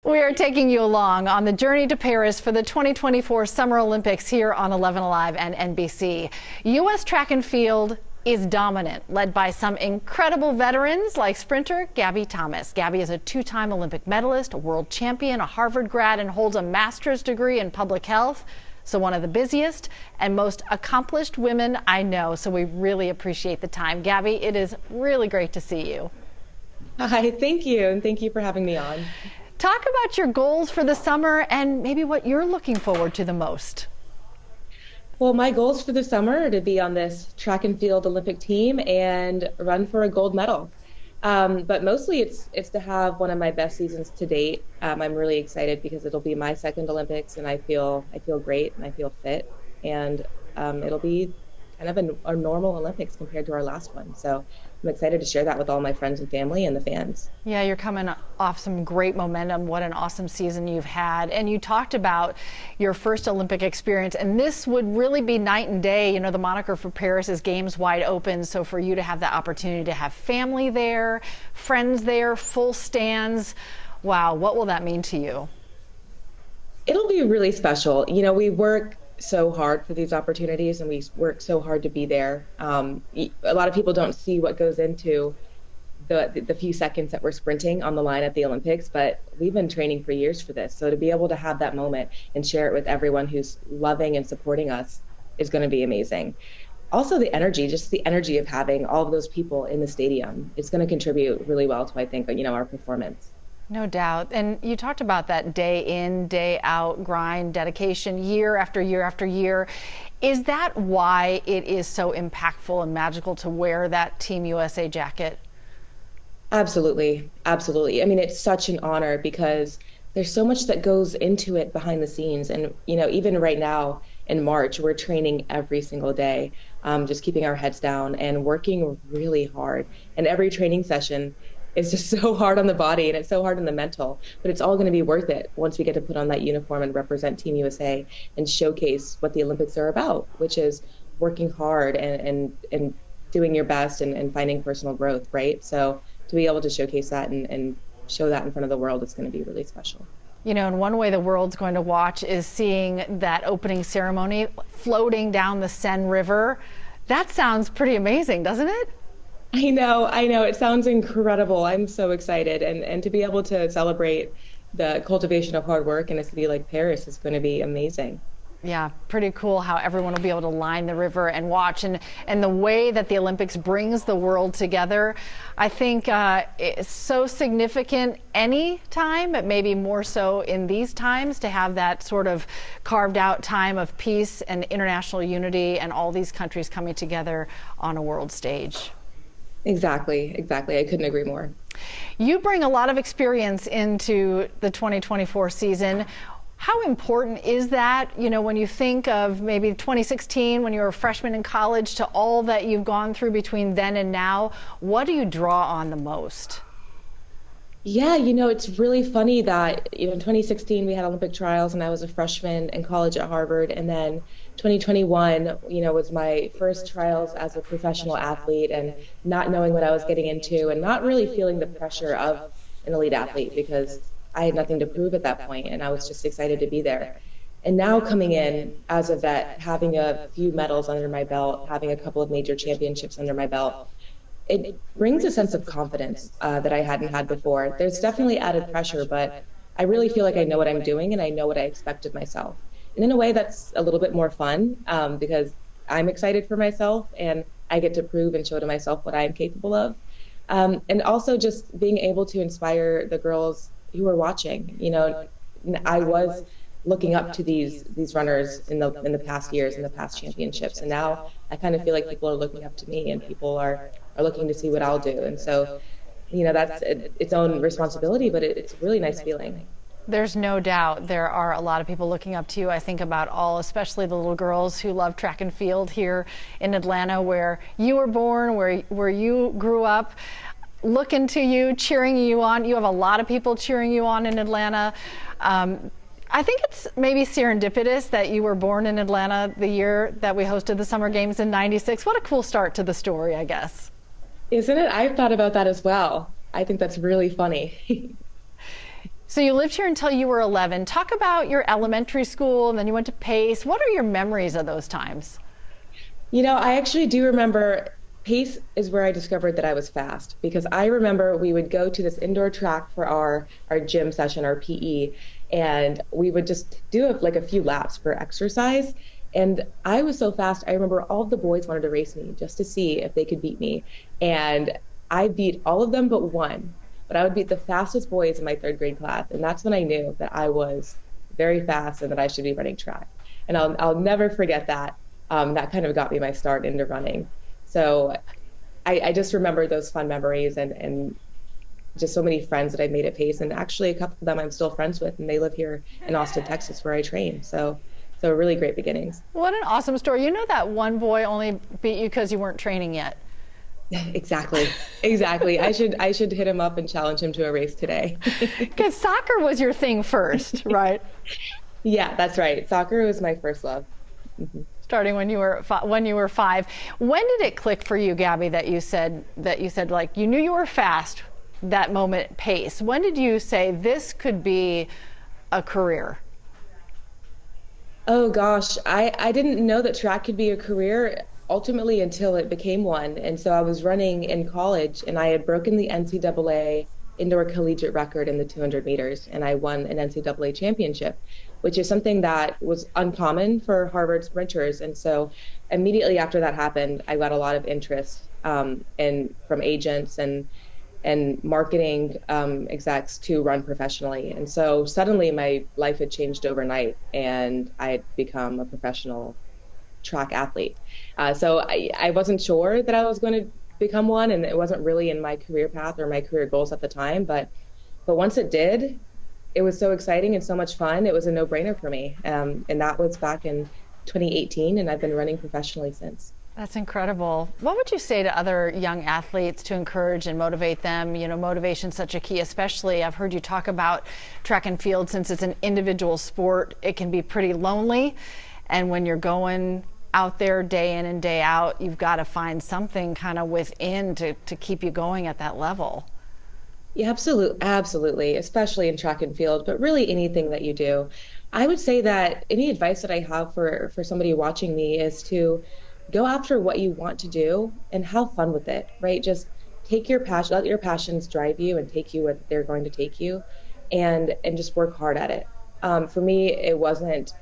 We are taking you along on the journey to Paris for the 2024 Summer Olympics here on 11 Alive and NBC. U.S. track and field is dominant, led by some incredible veterans like sprinter Gabby Thomas. Gabby is a two-time Olympic medalist, a world champion, a Harvard grad, and holds a master's degree in public health. So one of the busiest and most accomplished women I know. So we really appreciate the time. Gabby, it is really great to see you. Hi, thank you. And thank you for having me on. Talk about your goals for the summer and maybe what you're looking forward to the most. Well, my goals for the summer are to be on this track and field Olympic team and run for a gold medal. But mostly it's to have one of my best seasons to date. I'm really excited because it'll be my second Olympics, and I feel great and I feel fit, and it'll be kind of a normal Olympics compared to our last one. So I'm excited to share that with all my friends and family and the fans. Yeah, you're coming off some great momentum. What an awesome season you've had. And you talked about your first Olympic experience, and this would really be night and day. You know, the moniker for Paris is Games Wide Open. So for you to have the opportunity to have family there, friends there, full stands, wow, what will that mean to you? It'll be really special. You know, we work so hard for these opportunities, and we work so hard to be there. A lot of people don't see what goes into the few seconds that we're sprinting on the line at the Olympics, but we've been training for years for this. So to be able to have that moment and share it with everyone who's loving and supporting us is going to be amazing. Also the energy, just the energy of having all of those people in the stadium, it's going to contribute really well to, I think, our performance. No doubt. And you talked about that day in, day out grind, dedication, year after year after year. Is that why it is so impactful and magical to wear that Team USA jacket? Absolutely. Absolutely. I mean, it's such an honor because there's so much that goes into it behind the scenes. And, even right now in March, we're training every single day, just keeping our heads down and working really hard. And every training session is just so hard on the body and it's so hard on the mental, but it's all going to be worth it once we get to put on that uniform and represent Team USA and showcase what the Olympics are about, which is working hard and doing your best and finding personal growth, right? So to be able to showcase that and show that in front of the world is going to be really special. You know, and one way the world's going to watch is seeing that opening ceremony floating down the Seine River. That sounds pretty amazing, doesn't it? I know. It sounds incredible. I'm so excited. And to be able to celebrate the cultivation of hard work in a city like Paris is going to be amazing. Yeah, pretty cool how everyone will be able to line the river and watch. And the way that the Olympics brings the world together, I think it's so significant any time, but maybe more so in these times, to have that sort of carved out time of peace and international unity and all these countries coming together on a world stage. Exactly. I couldn't agree more. You bring a lot of experience into the 2024 season. How important is that, when you think of maybe 2016 when you were a freshman in college to all that you've gone through between then and now? What do you draw on the most? Yeah, it's really funny that, in 2016 we had Olympic trials and I was a freshman in college at Harvard, and then 2021, was my first trials as a professional athlete, and not knowing what I was getting into and not really feeling the pressure of an elite athlete because I had nothing to prove at that point and I was just excited to be there. And now coming in as a vet, having a few medals under my belt, having a couple of major championships under my belt, it brings a sense of confidence that I hadn't had before. There's definitely added pressure, but I really feel like I know what I'm doing and I know what I expect of myself. And in a way that's a little bit more fun because I'm excited for myself and I get to prove and show to myself what I'm capable of. And also just being able to inspire the girls who are watching. I was looking up to these runners in the past years, in the past championships, and now I kind of feel like people are looking up to me and people are looking to see what I'll do. And so, that's its own responsibility, but it's a really nice feeling. There's no doubt there are a lot of people looking up to you. I think about especially the little girls who love track and field here in Atlanta, where you were born, where you grew up, looking to you, cheering you on. You have a lot of people cheering you on in Atlanta. I think it's maybe serendipitous that you were born in Atlanta the year that we hosted the Summer Games in '96. What a cool start to the story, I guess. Isn't it? I've thought about that as well. I think that's really funny. So you lived here until you were 11. Talk about your elementary school, and then you went to Pace. What are your memories of those times? I actually do remember pace is where I discovered that I was fast because I remember we would go to this indoor track for our gym session, our PE, and we would just do like a few laps for exercise. And I was so fast, I remember all of the boys wanted to race me just to see if they could beat me. And I beat all of them but one. But I would beat the fastest boys in my third grade class. And that's when I knew that I was very fast and that I should be running track. And I'll never forget that. That kind of got me my start into running. So I just remember those fun memories and just so many friends that I made at Pace. And actually a couple of them I'm still friends with, and they live here in Austin, Texas, where I train. So really great beginnings. What an awesome story. You know that one boy only beat you because you weren't training yet. Exactly. I should hit him up and challenge him to a race today. Because soccer was your thing first, right? Yeah, that's right. Soccer was my first love. Mm-hmm. Starting when you were 5. When did it click for you, Gabby, that you said like you knew you were fast that moment Pace? When did you say this could be a career? Oh gosh, I didn't know that track could be a career ultimately until it became one. And so I was running in college and I had broken the NCAA indoor collegiate record in the 200 meters, and I won an NCAA championship, which is something that was uncommon for Harvard sprinters. And so immediately after that happened, I got a lot of interest from agents and marketing execs to run professionally. And so suddenly my life had changed overnight and I had become a professional track athlete. So I wasn't sure that I was going to become one, and it wasn't really in my career path or my career goals at the time. But once it did, it was so exciting and so much fun. It was a no-brainer for me. And that was back in 2018, and I've been running professionally since. That's incredible. What would you say to other young athletes to encourage and motivate them? Motivation's such a key, especially I've heard you talk about track and field. Since it's an individual sport, it can be pretty lonely. And when you're going out there day in and day out, you've got to find something kind of within to keep you going at that level. Yeah, absolutely, especially in track and field, but really anything that you do. I would say that any advice that I have for somebody watching me is to go after what you want to do and have fun with it, right? Just take your passion, let your passions drive you and take you where they're going to take you, and just work hard at it. For me, it wasn't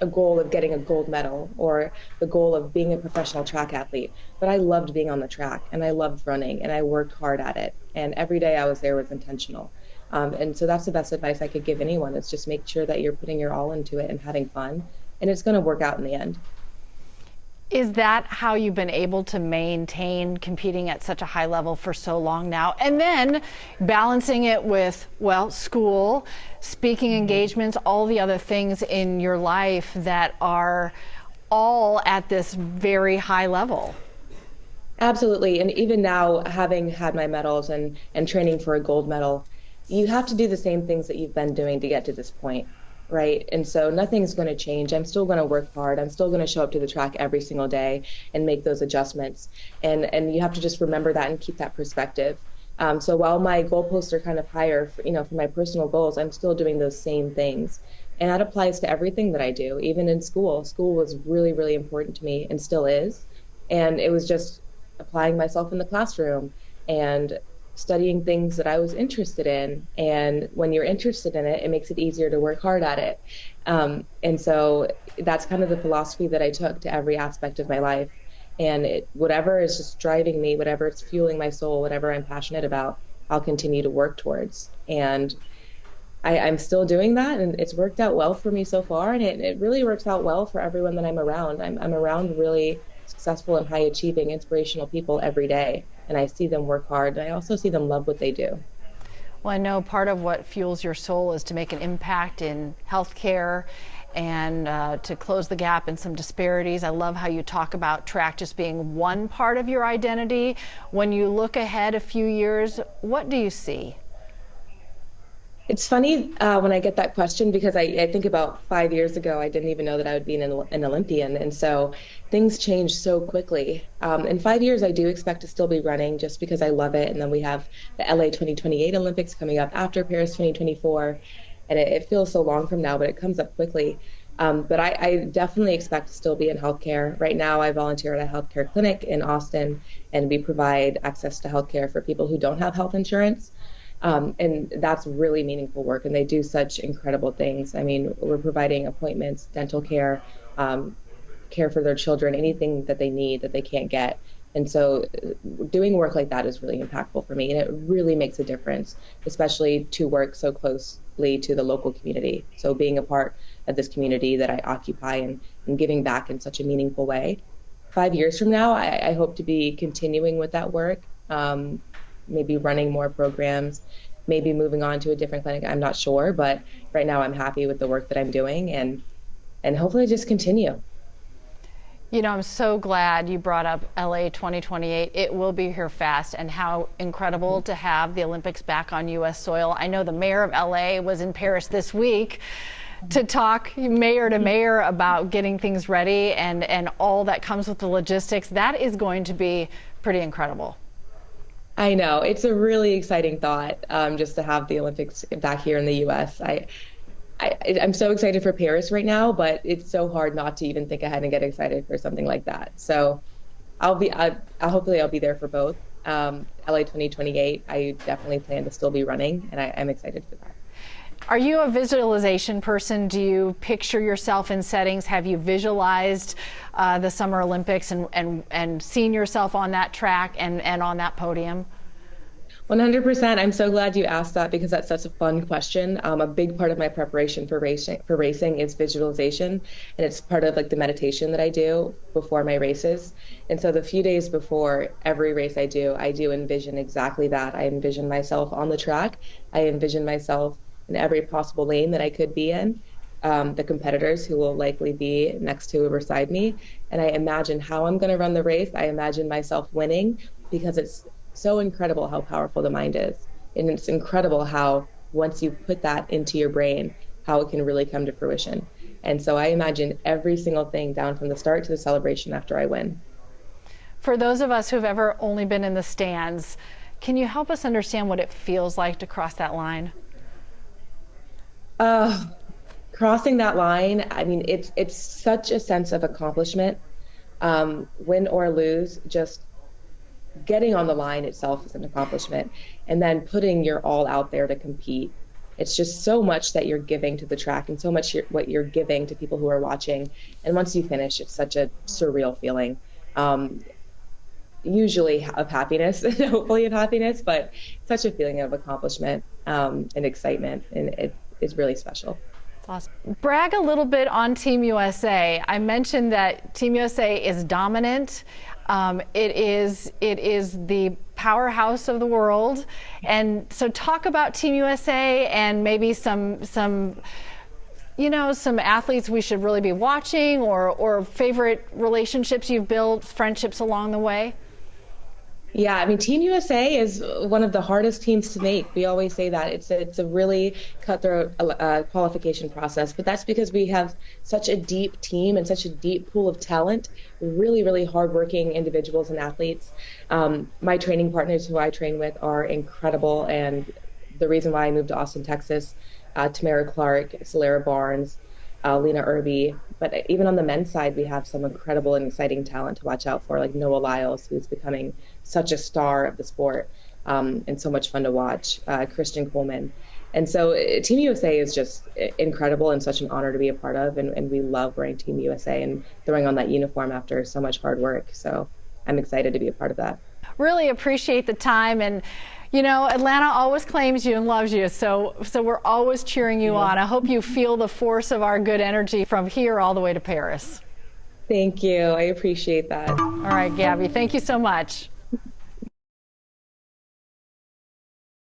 a goal of getting a gold medal or the goal of being a professional track athlete, but I loved being on the track and I loved running and I worked hard at it. And every day I was there was intentional. And so that's the best advice I could give anyone, is just make sure that you're putting your all into it and having fun, and it's going to work out in the end. Is that how you've been able to maintain competing at such a high level for so long now? And then balancing it with, school, speaking engagements, all the other things in your life that are all at this very high level. Absolutely. And even now, having had my medals and training for a gold medal, you have to do the same things that you've been doing to get to this point. Right. And so nothing's going to change. I'm still going to work hard. I'm still going to show up to the track every single day and make those adjustments. And you have to just remember that and keep that perspective. So while my goalposts are kind of higher, for my personal goals, I'm still doing those same things. And that applies to everything that I do, even in school. School was really, really important to me and still is. And it was just applying myself in the classroom and studying things that I was interested in. And when you're interested in it, it makes it easier to work hard at it. And so that's kind of the philosophy that I took to every aspect of my life. And whatever is just driving me, whatever it's fueling my soul, whatever I'm passionate about, I'll continue to work towards. And I'm still doing that, and it's worked out well for me so far. And it really works out well for everyone that I'm around. I'm around really successful and high achieving, inspirational people every day. And I see them work hard. And I also see them love what they do. Well, I know part of what fuels your soul is to make an impact in healthcare and to close the gap in some disparities. I love how you talk about track just being one part of your identity. When you look ahead a few years, what do you see? It's funny when I get that question because I think about 5 years ago, I didn't even know that I would be an Olympian. And so things change so quickly. In 5 years, I do expect to still be running just because I love it. And then we have the LA 2028 Olympics coming up after Paris 2024. And it feels so long from now, but it comes up quickly. But I definitely expect to still be in healthcare. Right now, I volunteer at a healthcare clinic in Austin, and we provide access to healthcare for people who don't have health insurance. And that's really meaningful work, and they do such incredible things. I mean, we're providing appointments, dental care, care for their children, anything that they need that they can't get. And so doing work like that is really impactful for me, and it really makes a difference, especially to work so closely to the local community. So being a part of this community that I occupy and giving back in such a meaningful way. 5 years from now, I hope to be continuing with that work. Maybe running more programs, maybe moving on to a different clinic. I'm not sure, but right now I'm happy with the work that I'm doing and hopefully just continue. You know, I'm so glad you brought up LA 2028. It will be here fast, and how incredible to have the Olympics back on U.S. soil. I know the mayor of LA was in Paris this week to talk mayor to mayor about getting things ready and all that comes with the logistics. That is going to be pretty incredible. I know. It's a really exciting thought, just to have the Olympics back here in the U.S. I'm so excited for Paris right now, but it's so hard not to even think ahead and get excited for something like that. So hopefully I'll be there for both. LA 2028, I definitely plan to still be running, and I'm excited for that. Are you a visualization person? Do you picture yourself in settings? Have you visualized the Summer Olympics and seen yourself on that track and on that podium? 100%. I'm so glad you asked that because that's such a fun question. A big part of my preparation for racing is visualization, and it's part of like the meditation that I do before my races. And so the few days before every race I do envision exactly that. I envision myself on the track. I envision myself in every possible lane that I could be in, the competitors who will likely be next to or beside me. And I imagine how I'm going to run the race. I imagine myself winning because it's so incredible how powerful the mind is. And it's incredible how once you put that into your brain, how it can really come to fruition. And so I imagine every single thing down from the start to the celebration after I win. For those of us who've ever only been in the stands, can you help us understand what it feels like to cross that line? Crossing that line, I mean, it's such a sense of accomplishment. Win or lose, just getting on the line itself is an accomplishment. And then putting your all out there to compete. It's just so much that you're giving to the track and so much what you're giving to people who are watching. And once you finish, it's such a surreal feeling. Usually of happiness, hopefully of happiness, but such a feeling of accomplishment and excitement. And it is really special. Awesome. Brag a little bit on Team USA. I mentioned that Team USA is dominant. It is the powerhouse of the world. And so talk about Team USA and maybe some athletes we should really be watching or favorite relationships you've built, friendships along the way. Yeah, I mean, Team USA is one of the hardest teams to make. We always say that. It's a really cutthroat qualification process, but that's because we have such a deep team and such a deep pool of talent, really, really hardworking individuals and athletes. My training partners who I train with are incredible, and the reason why I moved to Austin, Texas, Tamara Clark, Celera Barnes, Lena Irby. But even on the men's side, we have some incredible and exciting talent to watch out for, like Noah Lyles, who's becoming such a star of the sport and so much fun to watch, Christian Coleman. And so Team USA is just incredible and such an honor to be a part of. And we love wearing Team USA and throwing on that uniform after so much hard work. So I'm excited to be a part of that. Really appreciate the time. And you know, Atlanta always claims you and loves you, so we're always cheering you on. I hope you feel the force of our good energy from here all the way to Paris. Thank you. I appreciate that. All right, Gabby, thank you so much.